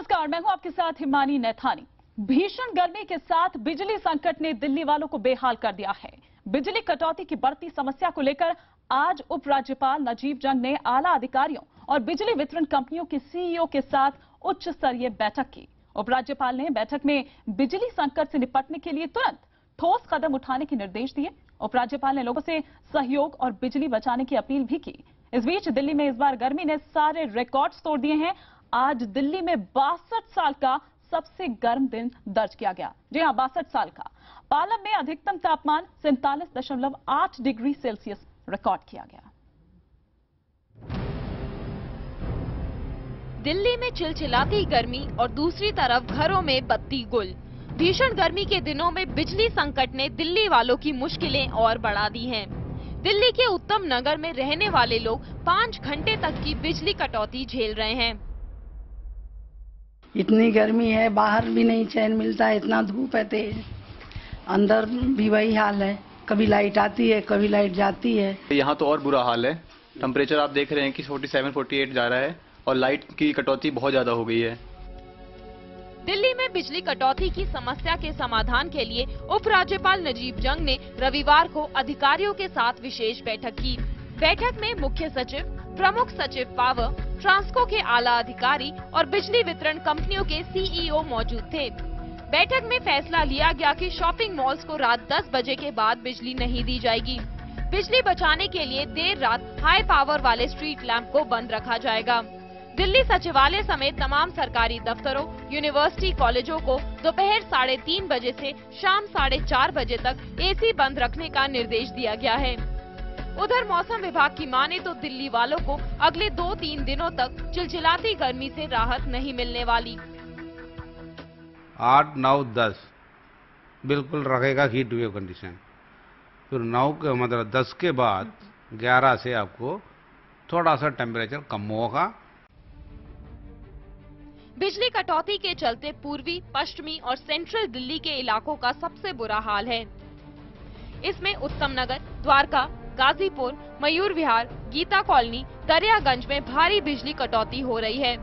नमस्कार, मैं हूं आपके साथ हिमानी नैथानी। भीषण गर्मी के साथ बिजली संकट ने दिल्ली वालों को बेहाल कर दिया है। बिजली कटौती की बढ़ती समस्या को लेकर आज उपराज्यपाल नजीब जंग ने आला अधिकारियों और बिजली वितरण कंपनियों के सीईओ के साथ उच्च स्तरीय बैठक की। उपराज्यपाल ने बैठक में बिजली संकट से निपटने के लिए तुरंत ठोस कदम उठाने के निर्देश दिए। उपराज्यपाल ने लोगों से सहयोग और बिजली बचाने की अपील भी की। इस बीच दिल्ली में इस बार गर्मी ने सारे रिकॉर्ड्स तोड़ दिए हैं। आज दिल्ली में 62 साल का सबसे गर्म दिन दर्ज किया गया। जी हां, 62 साल का। पालम में अधिकतम तापमान 47.8 डिग्री सेल्सियस रिकॉर्ड किया गया। दिल्ली में चिलचिलाती गर्मी और दूसरी तरफ घरों में बत्ती गुल। भीषण गर्मी के दिनों में बिजली संकट ने दिल्ली वालों की मुश्किलें और बढ़ा दी हैं। दिल्ली के उत्तम नगर में रहने वाले लोग 5 घंटे तक की बिजली कटौती झेल रहे हैं। इतनी गर्मी है, बाहर भी नहीं चैन मिलता है, इतना धूप है तेज, अंदर भी वही हाल है। कभी लाइट आती है, कभी लाइट जाती है। यहाँ तो और बुरा हाल है। टेम्परेचर आप देख रहे हैं कि 47-48 जा रहा है और लाइट की कटौती बहुत ज्यादा हो गई है। दिल्ली में बिजली कटौती की समस्या के समाधान के लिए उपराज्यपाल नजीब जंग ने रविवार को अधिकारियों के साथ विशेष बैठक की। बैठक में मुख्य सचिव, प्रमुख सचिव पावर, ट्रांसको के आला अधिकारी और बिजली वितरण कंपनियों के सीईओ मौजूद थे। बैठक में फैसला लिया गया कि शॉपिंग मॉल्स को रात 10 बजे के बाद बिजली नहीं दी जाएगी। बिजली बचाने के लिए देर रात हाई पावर वाले स्ट्रीट लैंप को बंद रखा जाएगा। दिल्ली सचिवालय समेत तमाम सरकारी दफ्तरों, यूनिवर्सिटी, कॉलेजों को दोपहर 3:30 बजे से शाम 4:30 बजे तक एसी बंद रखने का निर्देश दिया गया है। उधर मौसम विभाग की माने तो दिल्ली वालों को अगले 2-3 दिनों तक चिलचिलाती गर्मी से राहत नहीं मिलने वाली। 8, 9, 10 बिल्कुल रहेगा हीट वेव कंडीशन। फिर 9 के मतलब 10 के बाद 11 से आपको थोड़ा सा टेम्परेचर कम होगा। बिजली कटौती के चलते पूर्वी, पश्चिमी और सेंट्रल दिल्ली के इलाकों का सबसे बुरा हाल है। इसमें उत्तम नगर, द्वारका, गाजीपुर, मयूर विहार, गीता कॉलोनी, दरियागंज में भारी बिजली कटौती हो रही है।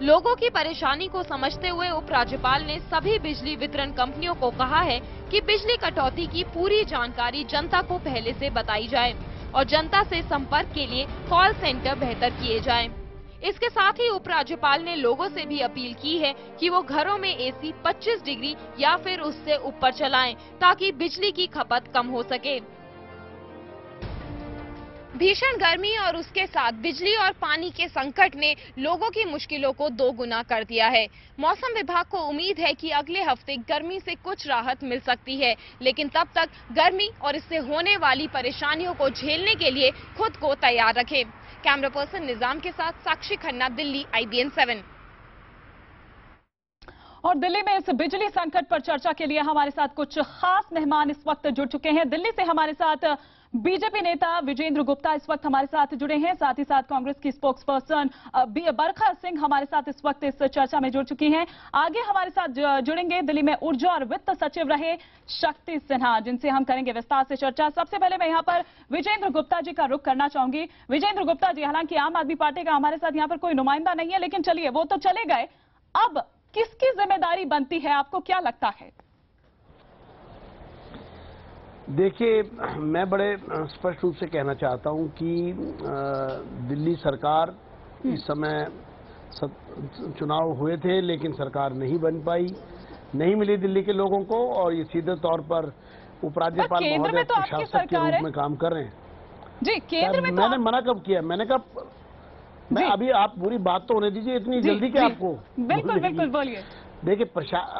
लोगों की परेशानी को समझते हुए उपराज्यपाल ने सभी बिजली वितरण कंपनियों को कहा है कि बिजली कटौती की पूरी जानकारी जनता को पहले से बताई जाए और जनता से संपर्क के लिए कॉल सेंटर बेहतर किए जाएं। इसके साथ ही उपराज्यपाल ने लोगों से भी अपील की है कि वो घरों में एसी 25 डिग्री या फिर उससे ऊपर चलाएं ताकि बिजली की खपत कम हो सके। भीषण गर्मी और उसके साथ बिजली और पानी के संकट ने लोगों की मुश्किलों को 2 गुना कर दिया है। मौसम विभाग को उम्मीद है कि अगले हफ्ते गर्मी से कुछ राहत मिल सकती है, लेकिन तब तक गर्मी और इससे होने वाली परेशानियों को झेलने के लिए खुद को तैयार रखें। कैमरा पर्सन निजाम के साथ साक्षी खन्ना, दिल्ली, IBN 7। और दिल्ली में इस बिजली संकट पर चर्चा के लिए हमारे साथ कुछ खास मेहमान इस वक्त जुड़ चुके हैं। दिल्ली से हमारे साथ बीजेपी नेता विजेंद्र गुप्ता इस वक्त हमारे साथ जुड़े हैं। साथ ही साथ कांग्रेस की स्पोक्स पर्सन बरखा सिंह हमारे साथ इस वक्त इस चर्चा में जुड़ चुकी हैं। आगे हमारे साथ जुड़ेंगे दिल्ली में ऊर्जा और वित्त सचिव रहे शक्ति सिन्हा, जिनसे हम करेंगे विस्तार से चर्चा। सबसे पहले मैं यहाँ पर विजेंद्र गुप्ता जी का रुख करना चाहूंगी। विजेंद्र गुप्ता जी, हालांकि आम आदमी पार्टी का हमारे साथ यहाँ पर कोई नुमाइंदा नहीं है, लेकिन चलिए वो तो चले गए, अब किसकी जिम्मेदारी बनती है, आपको क्या लगता है? देखिए, मैं बड़े स्पष्ट रूप से कहना चाहता हूं कि दिल्ली सरकार इस समय चुनाव हुए थे, लेकिन सरकार नहीं बन पाई, नहीं मिली दिल्ली के लोगों को, और ये सीधे तौर पर उपराज्यपाल महोदय प्रशासक के रूप में काम कर रहे हैं। जी, केंद्र में मैंने मना कब किया? मैंने कहा मैं अभी, आप पूरी बात तो होने दीजिए, इतनी जल्दी क्या आपको? बिल्कुल बिल्कुल, बोलिए। देखिए,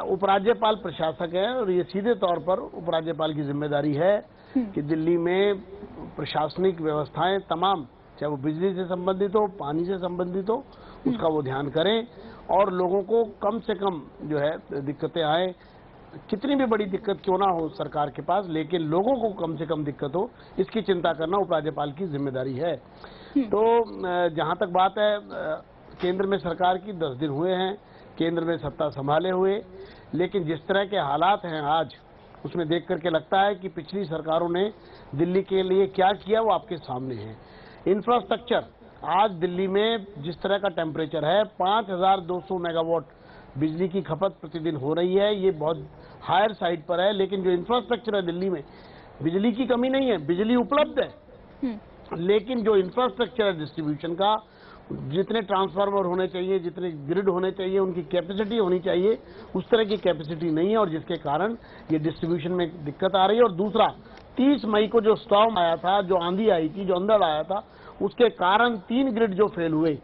उपराज्यपाल प्रशासक है और ये सीधे तौर पर उपराज्यपाल की जिम्मेदारी है कि दिल्ली में प्रशासनिक व्यवस्थाएं तमाम, चाहे वो बिजली से संबंधित हो, पानी से संबंधित हो, उसका वो ध्यान करें और लोगों को कम से कम जो है दिक्कतें आए, कितनी भी बड़ी दिक्कत क्यों ना हो सरकार के पास, लेकिन लोगों को कम से कम दिक्कत हो, इसकी चिंता करना उपराज्यपाल की जिम्मेदारी है। तो जहां तक बात है, केंद्र में सरकार की 10 दिन हुए हैं, केंद्र में सत्ता संभाले हुए, लेकिन जिस तरह के हालात हैं आज, उसमें देख करके लगता है कि पिछली सरकारों ने दिल्ली के लिए क्या किया वो आपके सामने है। इंफ्रास्ट्रक्चर आज दिल्ली में जिस तरह का टेम्परेचर है, 5200 मेगावाट बिजली की खपत प्रतिदिन हो रही है। ये बहुत हायर साइड पर है, लेकिन जो इंफ्रास्ट्रक्चर है दिल्ली में, बिजली की कमी नहीं है, बिजली उपलब्ध है, लेकिन जो इंफ्रास्ट्रक्चर है डिस्ट्रीब्यूशन का, जितने ट्रांसफार्मर होने चाहिए, जितने ग्रिड होने चाहिए, उनकी कैपेसिटी होनी चाहिए, उस तरह की कैपेसिटी नहीं है, और जिसके कारण ये डिस्ट्रीब्यूशन में दिक्कत आ रही है। और दूसरा, 30 मई को जो स्टॉर्म आया था, जो आंधी आई थी, जो अंधड़ आया था, उसके कारण 3 ग्रिड जो फेल हुए,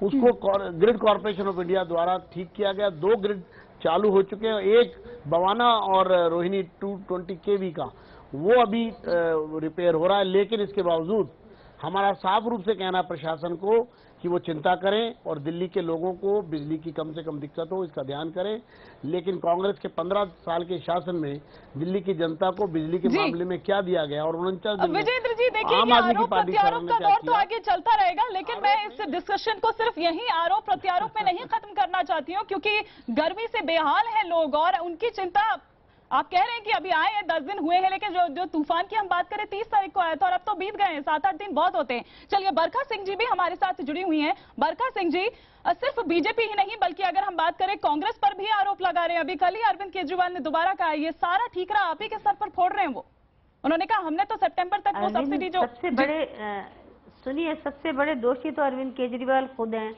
उसको ग्रिड कॉर्पोरेशन ऑफ इंडिया द्वारा ठीक किया गया। 2 ग्रिड चालू हो चुके हैं, एक बवाना और रोहिणी 220 केवी का, वो अभी रिपेयर हो रहा है। लेकिन इसके बावजूद हमारा साफ रूप से कहना है प्रशासन को कि वो चिंता करें और दिल्ली के लोगों को बिजली की कम से कम दिक्कत हो, इसका ध्यान करें। लेकिन कांग्रेस के 15 साल के शासन में दिल्ली की जनता को बिजली के मामले में क्या दिया गया, और 49 दिन विजेंद्र जी देखिए, आम आदमी की पार्टी प्रत्यारोप का दौर तो आगे चलता रहेगा, लेकिन मैं इस डिस्कशन को सिर्फ यही आरोप प्रत्यारोप में नहीं खत्म करना चाहती हूँ, क्योंकि गर्मी से बेहाल है लोग और उनकी चिंता। आप कह रहे हैं कि अभी आए हैं, 10 दिन हुए हैं, लेकिन जो तूफान की हम बात करें 30 तारीख को आया था और अब तो बीत गए हैं, 7-8 दिन बहुत होते हैं। चलिए, बरखा सिंह जी भी हमारे साथ जुड़ी हुई हैं। बरखा सिंह जी, सिर्फ बीजेपी ही नहीं बल्कि अगर हम बात करें कांग्रेस पर भी आरोप लगा रहे हैं। अभी कल ही अरविंद केजरीवाल ने दोबारा कहा ये सारा ठीकरा आप ही के सर पर फोड़ रहे हैं। वो उन्होंने कहा हमने तो सितंबर तक वो सब्सिडी जो सुनिए, सबसे बड़े दोषी तो अरविंद केजरीवाल खुद हैं।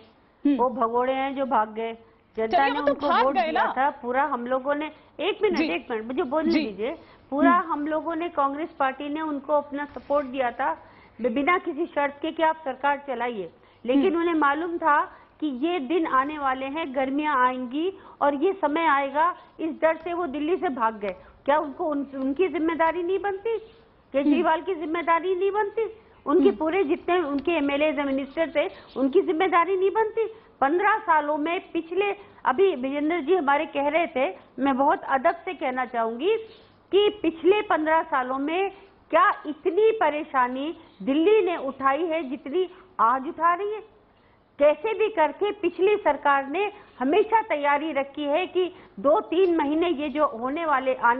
वो भगोड़े हैं जो भाग गए। जनता ने उनको वोट दिया था। पूरा हम लोगों ने, एक मिनट मुझे बोलने दीजिए। पूरा हम लोगों ने, कांग्रेस पार्टी ने उनको अपना सपोर्ट दिया था बिना किसी शर्त के कि आप सरकार चलाइए। लेकिन उन्हें मालूम था कि ये दिन आने वाले हैं, गर्मियां आएंगी और ये समय आएगा, इस डर से वो दिल्ली से भाग गए। क्या उनको उनकी जिम्मेदारी नहीं बनती? केजरीवाल की जिम्मेदारी नहीं बनती? उनके पूरे जितने उनके एमएलए मिनिस्टर थे, उनकी जिम्मेदारी नहीं बनती? 15 सालों में पिछले, अभी विजेंद्र जी हमारे कह रहे थे, मैं बहुत अदब से कहना चाहूंगी कि पिछले 15 सालों में क्या इतनी परेशानी दिल्ली ने उठाई है जितनी आज उठा रही है? कैसे भी करके पिछली सरकार ने हमेशा तैयारी रखी है कि 2-3 महीने ये जो आने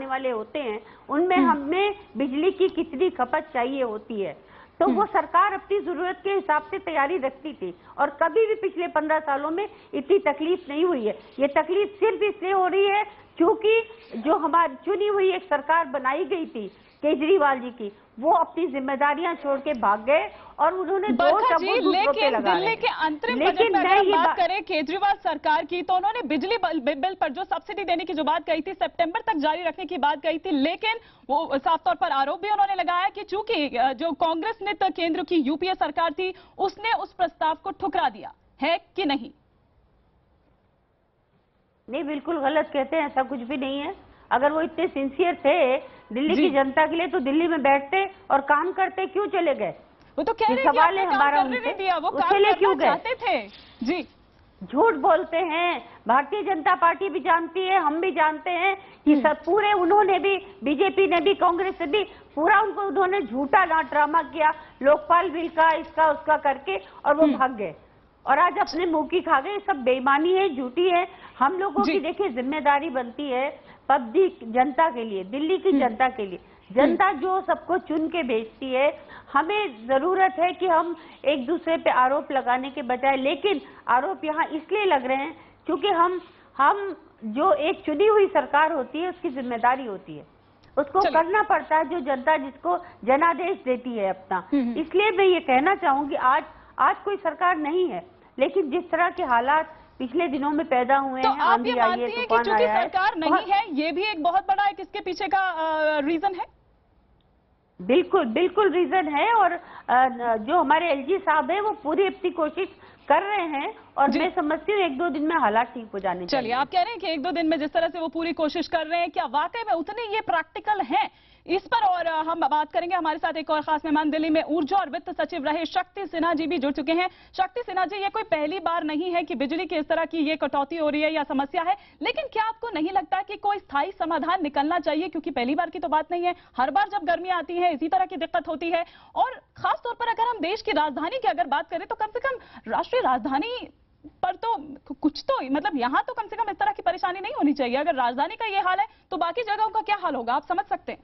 वाले होते हैं, उनमें हमें बिजली की कितनी खपत चाहिए होती है। तो वो सरकार अपनी जरूरत के हिसाब से तैयारी रखती थी और कभी भी पिछले 15 सालों में इतनी तकलीफ नहीं हुई है। ये तकलीफ सिर्फ इसलिए हो रही है क्योंकि जो हमारी चुनी हुई एक सरकार बनाई गई थी केजरीवाल जी की, वो अपनी जिम्मेदारियां छोड़ के भाग गए और उन्होंने दिल्ली के अंतरिम बजट में अगर बात करें केजरीवाल सरकार की, तो उन्होंने बिजली बिल पर जो सब्सिडी देने की जो बात कही थी, सितंबर तक जारी रखने की बात कही थी। लेकिन वो साफ तौर पर आरोप भी उन्होंने लगाया कि चूंकि जो कांग्रेस ने केंद्र की यूपीए सरकार थी, उसने उस प्रस्ताव को ठुकरा दिया है कि नहीं? नहीं, बिल्कुल गलत कहते हैं, ऐसा कुछ भी नहीं है। अगर वो इतने सिंसियर थे दिल्ली की जनता के लिए, तो दिल्ली में बैठते और काम करते, क्यों चले गए? वो तो कह रहे हैं सवाल है हमारा उनसे, उसके लिए क्यों गए थे? जी, झूठ बोलते हैं। भारतीय जनता पार्टी भी जानती है, हम भी जानते हैं कि सब पूरे उन्होंने भी, बीजेपी ने भी, कांग्रेस ने भी, पूरा उन्होंने झूठा ड्रामा किया लोकपाल बिल का, इसका उसका करके, और वो भाग गए और आज अपने मुंह की खा गए। सब बेईमानी है, झूठी है। हम लोगों की देखिए जिम्मेदारी बनती है पब्लिक, जनता के लिए, दिल्ली की जनता के लिए। जनता जो सबको चुन के भेजती है, हमें जरूरत है कि हम एक दूसरे पे आरोप लगाने के बजाय, लेकिन आरोप यहाँ इसलिए लग रहे हैं क्योंकि हम जो एक चुनी हुई सरकार होती है उसकी जिम्मेदारी होती है, उसको करना पड़ता है जो जनता जिसको जनादेश देती है अपना। इसलिए मैं ये कहना चाहूंगी आज कोई सरकार नहीं है, लेकिन जिस तरह के हालात पिछले दिनों में पैदा हुए हैं, आंधी आई है, तूफान आया है, सरकार नहीं है, ये भी एक बहुत बड़ा एक इसके पीछे का रीजन है। बिल्कुल रीजन है। और जो हमारे एलजी साहब हैं वो पूरी अपनी कोशिश कर रहे हैं और मैं समझती हूँ 1-2 दिन में हालात ठीक हो जाने चाहिए। चलिए, आप कह रहे हैं कि 1-2 दिन में जिस तरह से वो पूरी कोशिश कर रहे हैं, क्या वाकई में उतने ये प्रैक्टिकल हैं? इस पर और हम बात करेंगे। हमारे साथ एक और खास मेहमान दिल्ली में ऊर्जा और वित्त सचिव रहे शक्ति सिन्हा जी भी जुड़ चुके हैं। शक्ति सिन्हा जी, ये कोई पहली बार नहीं है कि बिजली की इस तरह की ये कटौती हो रही है या समस्या है, लेकिन क्या आपको नहीं लगता कि कोई स्थायी समाधान निकलना चाहिए? क्योंकि पहली बार की तो बात नहीं है, हर बार जब गर्मी आती है इसी तरह की दिक्कत होती है। और खास तौर पर अगर हम देश की राजधानी की अगर बात करें, तो कम से कम राष्ट्रीय राजधानी पर तो कुछ तो, मतलब यहाँ तो कम से कम इस तरह की परेशानी नहीं होनी चाहिए। अगर राजधानी का ये हाल है तो बाकी जगहों का क्या हाल होगा, आप समझ सकते हैं।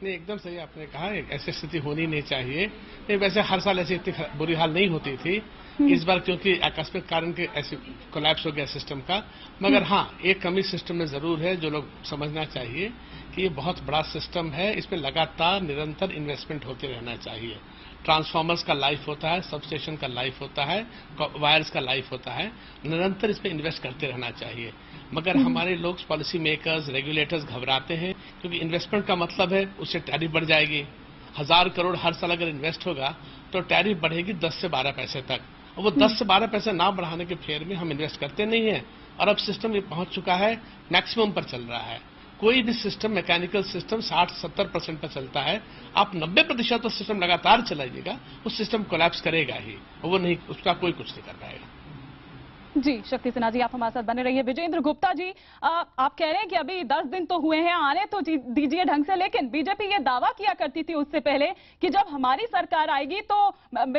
नहीं, एकदम सही आपने कहा, ऐसी स्थिति होनी नहीं चाहिए। नहीं, वैसे हर साल ऐसी इतनी बुरी हाल नहीं होती थी। इस बार क्योंकि आकस्मिक कारण के ऐसे कोलैप्स हो गया सिस्टम का, मगर हाँ, एक कमी सिस्टम में जरूर है जो लोग समझना चाहिए कि ये बहुत बड़ा सिस्टम है, इसमें लगातार निरंतर इन्वेस्टमेंट होते रहना चाहिए। ट्रांसफार्मर्स का लाइफ होता है, सब स्टेशन का लाइफ होता है, वायर्स का लाइफ होता है, निरंतर इस पर इन्वेस्ट करते रहना चाहिए। मगर हमारे लोग, पॉलिसी मेकर्स, रेगुलेटर्स घबराते हैं, क्योंकि इन्वेस्टमेंट का मतलब है उससे टैरिफ बढ़ जाएगी। 1000 करोड़ हर साल अगर इन्वेस्ट होगा तो टैरिफ बढ़ेगी 10 से 12 पैसे तक, और वो 10 से 12 पैसे ना बढ़ाने के फेर में हम इन्वेस्ट करते नहीं है। और अब सिस्टम ये पहुंच चुका है, मैक्सिमम पर चल रहा है। कोई भी सिस्टम, मैकेनिकल सिस्टम 60-70% पर चलता है। आप 90% तो सिस्टम लगातार चलाइएगा, उस सिस्टम कोलैप्स करेगा ही, वो नहीं, उसका कोई कुछ नहीं कर पाएगा। जी, शक्ति सिन्हा जी, आप हमारे साथ बने रहिए। विजेंद्र गुप्ता जी, आप कह रहे हैं कि अभी 10 दिन तो हुए हैं, आने तो दीजिए ढंग से, लेकिन बीजेपी ये दावा किया करती थी उससे पहले कि जब हमारी सरकार आएगी तो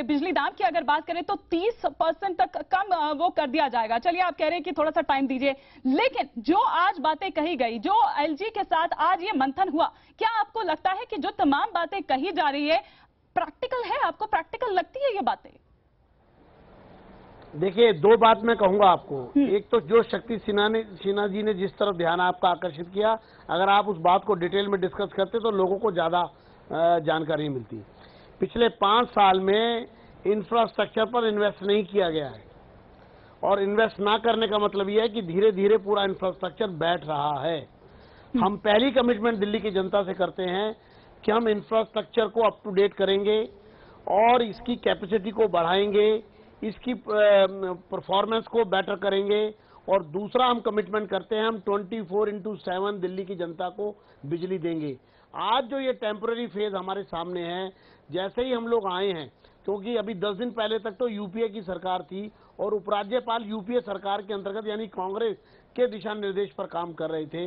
बिजली दाम की अगर बात करें तो 30% तक कम वो कर दिया जाएगा। चलिए, आप कह रहे हैं कि थोड़ा सा टाइम दीजिए, लेकिन जो आज बातें कही गई, जो एलजी के साथ आज ये मंथन हुआ, क्या आपको लगता है कि जो तमाम बातें कही जा रही है प्रैक्टिकल है? आपको प्रैक्टिकल लगती है ये बातें? देखिए, दो बात मैं कहूंगा आपको। एक तो जो शक्ति सिन्हा जी ने जिस तरफ ध्यान आपका आकर्षित किया, अगर आप उस बात को डिटेल में डिस्कस करते तो लोगों को ज्यादा जानकारी मिलती। पिछले 5 साल में इंफ्रास्ट्रक्चर पर इन्वेस्ट नहीं किया गया है, और इन्वेस्ट ना करने का मतलब यह है कि धीरे धीरे पूरा इंफ्रास्ट्रक्चर बैठ रहा है। हम पहली कमिटमेंट दिल्ली की जनता से करते हैं कि हम इंफ्रास्ट्रक्चर को अप टू डेट करेंगे और इसकी कैपेसिटी को बढ़ाएंगे, इसकी परफॉर्मेंस को बेटर करेंगे। और दूसरा हम कमिटमेंट करते हैं, हम 24/7 दिल्ली की जनता को बिजली देंगे। आज जो ये टेम्पररी फेज हमारे सामने है, जैसे ही हम लोग आए हैं, क्योंकि अभी 10 दिन पहले तक तो यूपीए की सरकार थी और उपराज्यपाल यूपीए सरकार के अंतर्गत यानी कांग्रेस के दिशा निर्देश पर काम कर रहे थे।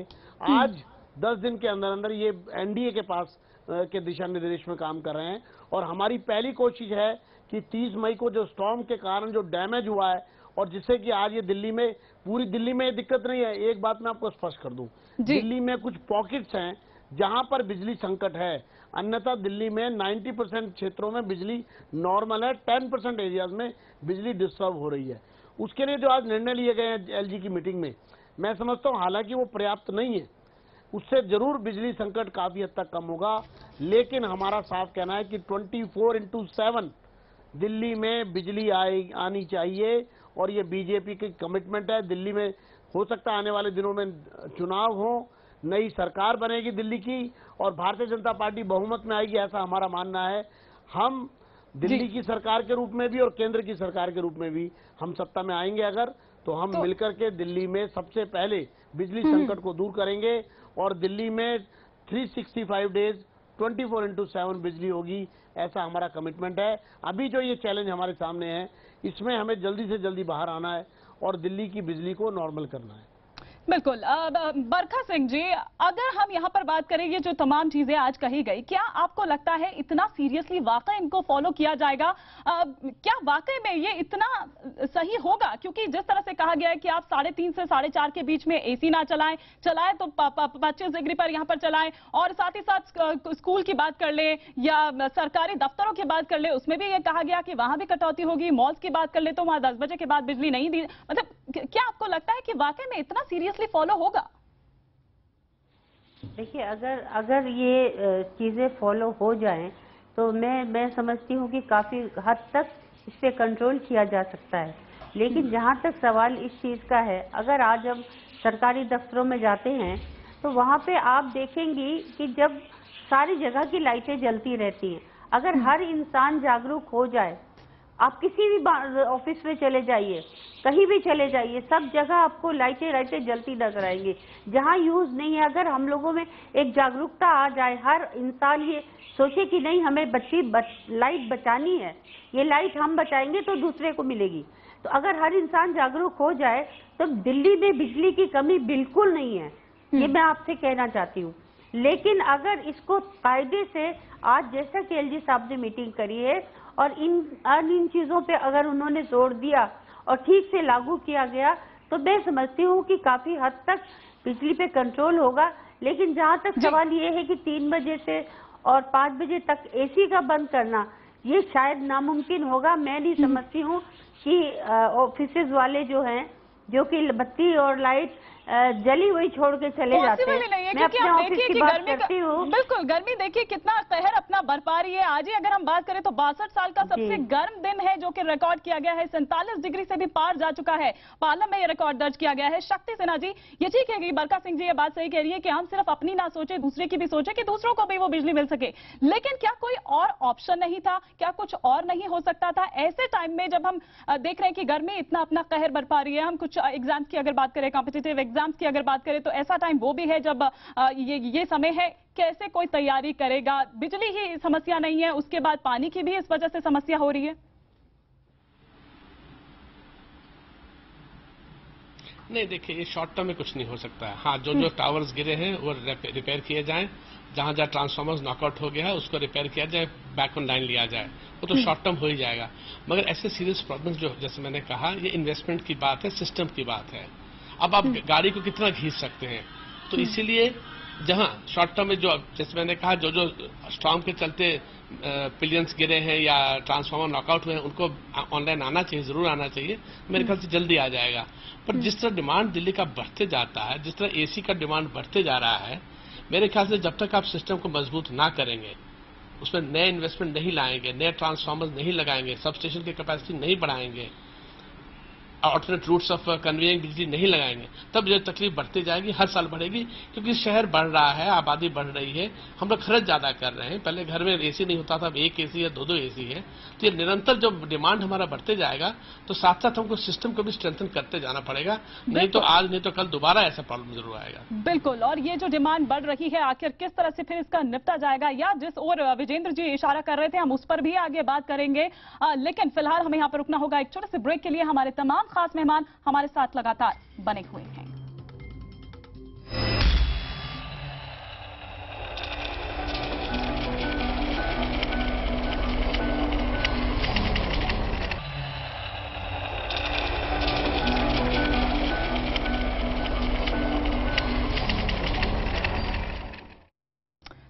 आज 10 दिन के अंदर अंदर ये एनडीए के पास के दिशा निर्देश में काम कर रहे हैं। और हमारी पहली कोशिश है कि 30 मई को जो स्टॉर्म के कारण जो डैमेज हुआ है, और जिससे कि आज ये दिल्ली में, पूरी दिल्ली में ये दिक्कत नहीं है। एक बात मैं आपको स्पष्ट कर दूं, दिल्ली में कुछ पॉकेट्स हैं जहां पर बिजली संकट है, अन्यथा दिल्ली में 90% क्षेत्रों में बिजली नॉर्मल है। 10% एरियाज में बिजली डिस्टर्ब हो रही है। उसके लिए जो आज निर्णय लिए गए हैं एलजी की मीटिंग में, मैं समझता हूं हालांकि वो पर्याप्त नहीं है, उससे जरूर बिजली संकट काफी हद तक कम होगा। लेकिन हमारा साफ कहना है कि 24/7 दिल्ली में बिजली आनी चाहिए, और ये बीजेपी की कमिटमेंट है। दिल्ली में हो सकता है आने वाले दिनों में चुनाव हो, नई सरकार बनेगी दिल्ली की, और भारतीय जनता पार्टी बहुमत में आएगी, ऐसा हमारा मानना है। हम दिल्ली की सरकार के रूप में भी और केंद्र की सरकार के रूप में भी हम सत्ता में आएंगे अगर, तो हम मिलकर के दिल्ली में सबसे पहले बिजली संकट को दूर करेंगे, और दिल्ली में 365 डेज 24/7 बिजली होगी, ऐसा हमारा कमिटमेंट है। अभी जो ये चैलेंज हमारे सामने है, इसमें हमें जल्दी से जल्दी बाहर आना है और दिल्ली की बिजली को नॉर्मल करना है। बिल्कुल। बरखा सिंह जी, अगर हम यहाँ पर बात करें, ये जो तमाम चीजें आज कही गई, क्या आपको लगता है इतना सीरियसली वाकई इनको फॉलो किया जाएगा? क्या वाकई में ये इतना सही होगा? क्योंकि जिस तरह से कहा गया है कि आप 3:30 से 4:30 के बीच में एसी ना चलाएं तो 25 डिग्री पर यहाँ पर चलाएं, और साथ ही साथ स्कूल की बात कर ले या सरकारी दफ्तरों की बात कर ले, उसमें भी ये कहा गया कि वहां भी कटौती होगी। मॉल्स की बात कर ले तो वहां 10 बजे के बाद बिजली नहीं दी। मतलब क्या आपको लगता है कि वाकई में इतना सीरियसली फॉलो होगा? देखिए, अगर ये चीजें फॉलो हो जाएं तो मैं समझती हूँ कि काफी हद तक इस पे कंट्रोल किया जा सकता है। लेकिन जहाँ तक सवाल इस चीज का है, अगर आज हम सरकारी दफ्तरों में जाते हैं तो वहाँ पे आप देखेंगी कि जब सारी जगह की लाइटें जलती रहती हैं, अगर हर इंसान जागरूक हो जाए, आप किसी भी ऑफिस में चले जाइए, कहीं भी चले जाइए, सब जगह आपको लाइटें जलती नजर आएंगी। जहाँ यूज नहीं है, अगर हम लोगों में एक जागरूकता आ जाए, हर इंसान ये सोचे कि नहीं हमें लाइट बचानी है, ये लाइट हम बचाएंगे तो दूसरे को मिलेगी, तो अगर हर इंसान जागरूक हो जाए तो दिल्ली में बिजली की कमी बिल्कुल नहीं है, ये मैं आपसे कहना चाहती हूँ। लेकिन अगर इसको कायदे से, आज जैसा कि एलजी साहब ने मीटिंग करी है और इन चीजों पे अगर उन्होंने जोर दिया और ठीक से लागू किया गया, तो मैं समझती हूँ कि काफी हद तक बिजली पे कंट्रोल होगा। लेकिन जहाँ तक सवाल ये है कि 3 बजे से और 5 बजे तक एसी का बंद करना, ये शायद नामुमकिन होगा। मैं नहीं समझती हूँ कि ऑफिसेज वाले जो हैं, जो कि बत्ती और लाइट जली हुई छोड़ के चले जाते हैं। मैं अपने ऑफिस की बात करती हूँ। बिल्कुल, गर्मी देखिए कितना कहर अपना बरपा रही है। आज ही अगर हम बात करें तो 62 साल का सबसे गर्म दिन है जो कि रिकॉर्ड किया गया है। 47 डिग्री से भी पार जा चुका है। पालम में ये रिकॉर्ड दर्ज किया गया है। शक्ति सिन्हा जी, ये ठीक है कि बरका सिंह जी ये बात सही कह रही है कि हम सिर्फ अपनी ना सोचे, दूसरे की भी सोचे कि दूसरों को भी वो बिजली मिल सके, लेकिन क्या कोई और ऑप्शन नहीं था? क्या कुछ और नहीं हो सकता था ऐसे टाइम में जब हम देख रहे हैं कि गर्मी इतना अपना कहर बरपा रही है? हम कुछ एग्जाम्स की अगर बात करें, कॉम्पिटिटिव एग्जाम्स की अगर बात करें, तो ऐसा टाइम वो भी है जब ये समय है। कैसे कोई तैयारी करेगा? बिजली ही समस्या नहीं है, उसके बाद पानी की भी इस वजह से समस्या हो रही है। नहीं, देखिए ये शॉर्ट टर्म में कुछ नहीं हो सकता है। हाँ, जो टावर्स गिरे हैं वो रिपेयर किए जाएं, जहां जहां ट्रांसफार्मर्स नॉकआउट हो गया है उसको रिपेयर किया जाए, बैक ऑन लाइन लिया जाए, वो तो शॉर्ट टर्म हो ही जाएगा। मगर ऐसे सीरियस प्रॉब्लम्स जो, जैसे मैंने कहा, ये इन्वेस्टमेंट की बात है, सिस्टम की बात है। अब आप गाड़ी को कितना घींच सकते हैं, तो इसीलिए जहां शॉर्ट टर्म में जो, जैसे मैंने कहा, जो स्टॉर्म के चलते पिलियंस गिरे हैं या ट्रांसफार्मर नॉकआउट हुए हैं, उनको ऑनलाइन आना चाहिए, जरूर आना चाहिए। मेरे ख्याल से जल्दी आ जाएगा। पर जिस तरह डिमांड दिल्ली का बढ़ते जाता है, जिस तरह एसी का डिमांड बढ़ते जा रहा है, मेरे ख्याल से जब तक आप सिस्टम को मजबूत ना करेंगे, उसमें नए इन्वेस्टमेंट नहीं लाएंगे, नए ट्रांसफार्मर नहीं लगाएंगे, सब स्टेशन की कैपेसिटी नहीं बढ़ाएंगे, ऑल्टरनेट रूट्स ऑफ कन्वेइंग बिजली नहीं लगाएंगे, तब जो तकलीफ बढ़ती जाएगी, हर साल बढ़ेगी। क्योंकि शहर बढ़ रहा है, आबादी बढ़ रही है, हम लोग खर्च ज्यादा कर रहे हैं। पहले घर में एसी नहीं होता था, अब 1 एसी है, 2 एसी है। तो ये निरंतर जब डिमांड हमारा बढ़ते जाएगा, तो साथ साथ हमको सिस्टम को भी स्ट्रेंथन करते जाना पड़ेगा। नहीं तो आज नहीं तो कल दोबारा ऐसा प्रॉब्लम जरूर आएगा। बिल्कुल। और ये जो डिमांड बढ़ रही है, आखिर किस तरह से फिर इसका निपटा जाएगा, या जिस ओर विजेंद्र जी इशारा कर रहे थे, हम उस पर भी आगे बात करेंगे। लेकिन फिलहाल हमें यहाँ पर रुकना होगा एक छोटे से ब्रेक के लिए। हमारे तमाम खास मेहमान हमारे साथ लगातार बने हुए हैं।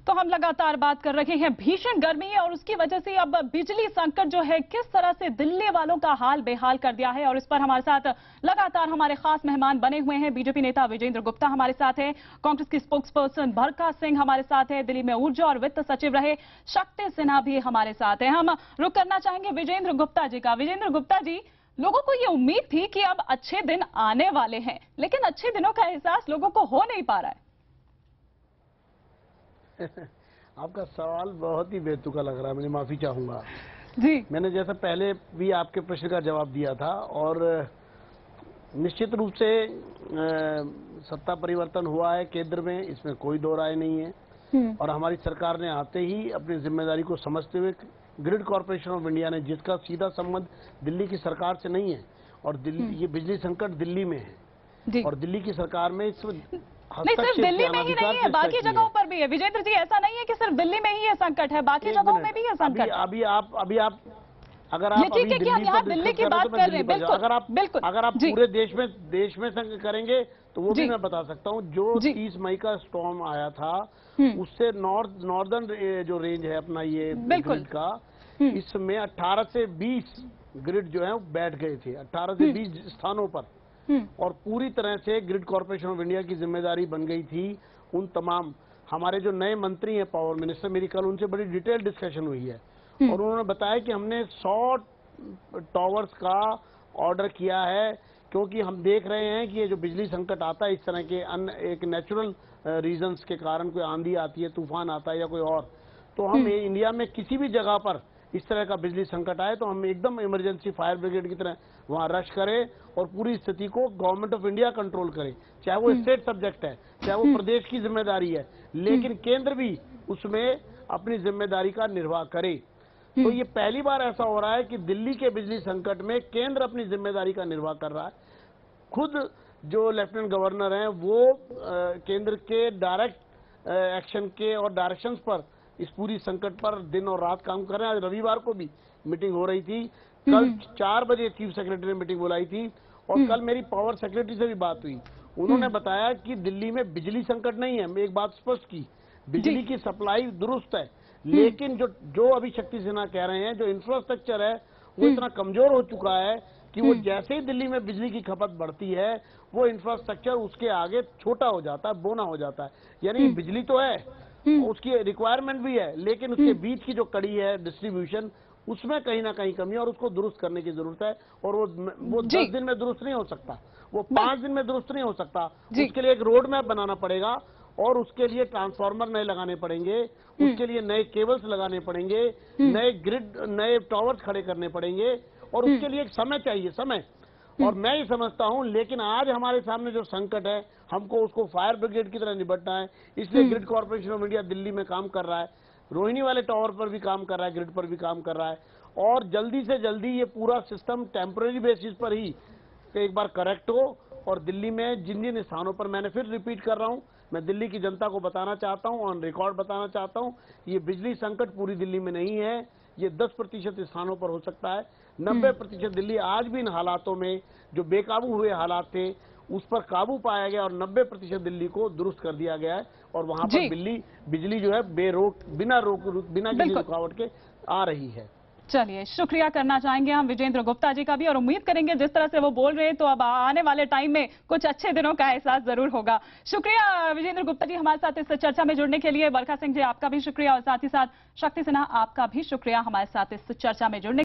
तो हम लगातार बात कर रहे हैं भीषण गर्मी है और उसकी वजह से अब बिजली संकट जो है किस तरह से दिल्ली वालों का हाल बेहाल कर दिया है। और इस पर हमारे साथ लगातार हमारे खास मेहमान बने हुए हैं। बीजेपी नेता विजेंद्र गुप्ता हमारे साथ है, कांग्रेस की स्पोक्सपर्सन बरका सिंह हमारे साथ है, दिल्ली में ऊर्जा और वित्त सचिव रहे शक्ति सिन्हा भी हमारे साथ है। हम रुक करना चाहेंगे विजेंद्र गुप्ता जी का। विजेंद्र गुप्ता जी, लोगों को ये उम्मीद थी कि अब अच्छे दिन आने वाले हैं, लेकिन अच्छे दिनों का एहसास लोगों को हो नहीं पा रहा है। आपका सवाल बहुत ही बेतुका लग रहा है, मैं माफी चाहूंगा जी। मैंने जैसा पहले भी आपके प्रश्न का जवाब दिया था, और निश्चित रूप से सत्ता परिवर्तन हुआ है केंद्र में, इसमें कोई दो राय नहीं है। और हमारी सरकार ने आते ही अपनी जिम्मेदारी को समझते हुए ग्रिड कॉर्पोरेशन ऑफ इंडिया ने, जिसका सीधा संबंध दिल्ली की सरकार से नहीं है, और दिल्ली ये बिजली संकट दिल्ली में है, और दिल्ली की सरकार में इस नहीं, सिर्फ दिल्ली में ही नहीं है, बाकी जगहों पर भी है। विजेंद्र जी, ऐसा नहीं है कि सिर्फ दिल्ली में ही ये संकट है, बाकी जगहों में भी ये संकट। अभी आप अगर आप ठीक है कि हम यहाँ दिल्ली की बात कर रहे हैं, बिल्कुल अगर आप पूरे देश में संकट करेंगे तो वो भी मैं बता सकता हूँ। जो 30 मई का स्टॉर्म आया था, उससे नॉर्दर्न जो रेंज है अपना ये ग्रिड का, इसमें 18 से 20 ग्रिड जो है बैठ गए थे, 18 से 20 स्थानों पर। और पूरी तरह से ग्रिड कॉर्पोरेशन ऑफ इंडिया की जिम्मेदारी बन गई थी उन तमाम, हमारे जो नए मंत्री हैं पावर मिनिस्टर, मेरी कल उनसे बड़ी डिटेल डिस्कशन हुई है, और उन्होंने बताया कि हमने 100 टावर्स का ऑर्डर किया है, क्योंकि हम देख रहे हैं कि ये जो बिजली संकट आता है इस तरह के एक नेचुरल रीजंस के कारण, कोई आंधी आती है, तूफान आता है या कोई और, तो हम इंडिया में किसी भी जगह पर इस तरह का बिजली संकट आए तो हम एकदम इमरजेंसी फायर ब्रिगेड की तरह वहां रश करें और पूरी स्थिति को गवर्नमेंट ऑफ इंडिया कंट्रोल करे, चाहे वो स्टेट सब्जेक्ट है, चाहे वो प्रदेश की जिम्मेदारी है, लेकिन केंद्र भी उसमें अपनी जिम्मेदारी का निर्वाह करे। तो ये पहली बार ऐसा हो रहा है कि दिल्ली के बिजली संकट में केंद्र अपनी जिम्मेदारी का निर्वाह कर रहा है। खुद जो लेफ्टिनेंट गवर्नर हैं वो केंद्र के डायरेक्ट एक्शन के और डायरेक्शंस पर इस पूरी संकट पर दिन और रात काम कर रहे हैं। आज रविवार को भी मीटिंग हो रही थी, कल 4 बजे चीफ सेक्रेटरी ने मीटिंग बुलाई थी, और कल मेरी पावर सेक्रेटरी से भी बात हुई। उन्होंने बताया कि दिल्ली में बिजली संकट नहीं है। मैं एक बात स्पष्ट की, बिजली की सप्लाई दुरुस्त है, लेकिन जो अभी शक्ति सिन्हा कह रहे हैं, जो इंफ्रास्ट्रक्चर है वो इतना कमजोर हो चुका है कि वो जैसे ही दिल्ली में बिजली की खपत बढ़ती है, वो इंफ्रास्ट्रक्चर उसके आगे छोटा हो जाता है, बोना हो जाता है। यानी बिजली तो है, उसकी रिक्वायरमेंट भी है, लेकिन उसके बीच की जो कड़ी है डिस्ट्रीब्यूशन, उसमें कहीं ना कहीं कमी है और उसको दुरुस्त करने की जरूरत है। और वो 10 दिन में दुरुस्त नहीं हो सकता, वो 5 दिन में दुरुस्त नहीं हो सकता। उसके लिए एक रोड मैप बनाना पड़ेगा और उसके लिए ट्रांसफार्मर नए लगाने पड़ेंगे, उसके लिए नए केबल्स लगाने पड़ेंगे, नए ग्रिड, नए टावर्स खड़े करने पड़ेंगे और उसके लिए एक समय चाहिए, समय। और मैं ये समझता हूं, लेकिन आज हमारे सामने जो संकट है, हमको उसको फायर ब्रिगेड की तरह निपटना है। इसलिए grid corporation of India Delhi में काम कर रहा है, रोहिणी वाले टावर पर भी काम कर रहा है, ग्रिड पर भी काम कर रहा है और जल्दी से जल्दी ये पूरा सिस्टम टेम्पररी बेसिस पर ही एक बार करेक्ट हो। और दिल्ली में जिन जिन स्थानों पर, मैंने फिर रिपीट कर रहा हूं, मैं दिल्ली की जनता को बताना चाहता हूं, ऑन रिकॉर्ड बताना चाहता हूं, ये बिजली संकट पूरी दिल्ली में नहीं है, ये 10% स्थानों पर हो सकता है। 90% दिल्ली आज भी इन हालातों में, जो बेकाबू हुए हालात थे, उस पर काबू पाया गया और 90% दिल्ली को दुरुस्त कर दिया गया है और वहां पर बिजली जो है बिना किसी रुकावट के आ रही है। चलिए, शुक्रिया करना चाहेंगे हम विजेंद्र गुप्ता जी का भी और उम्मीद करेंगे जिस तरह से वो बोल रहे हैं तो अब आने वाले टाइम में कुछ अच्छे दिनों का एहसास जरूर होगा। शुक्रिया विजेंद्र गुप्ता जी हमारे साथ इस चर्चा में जुड़ने के लिए। बरखा सिंह जी आपका भी शुक्रिया और साथ ही साथ शक्ति सिन्हा आपका भी शुक्रिया हमारे साथ इस चर्चा में जुड़ने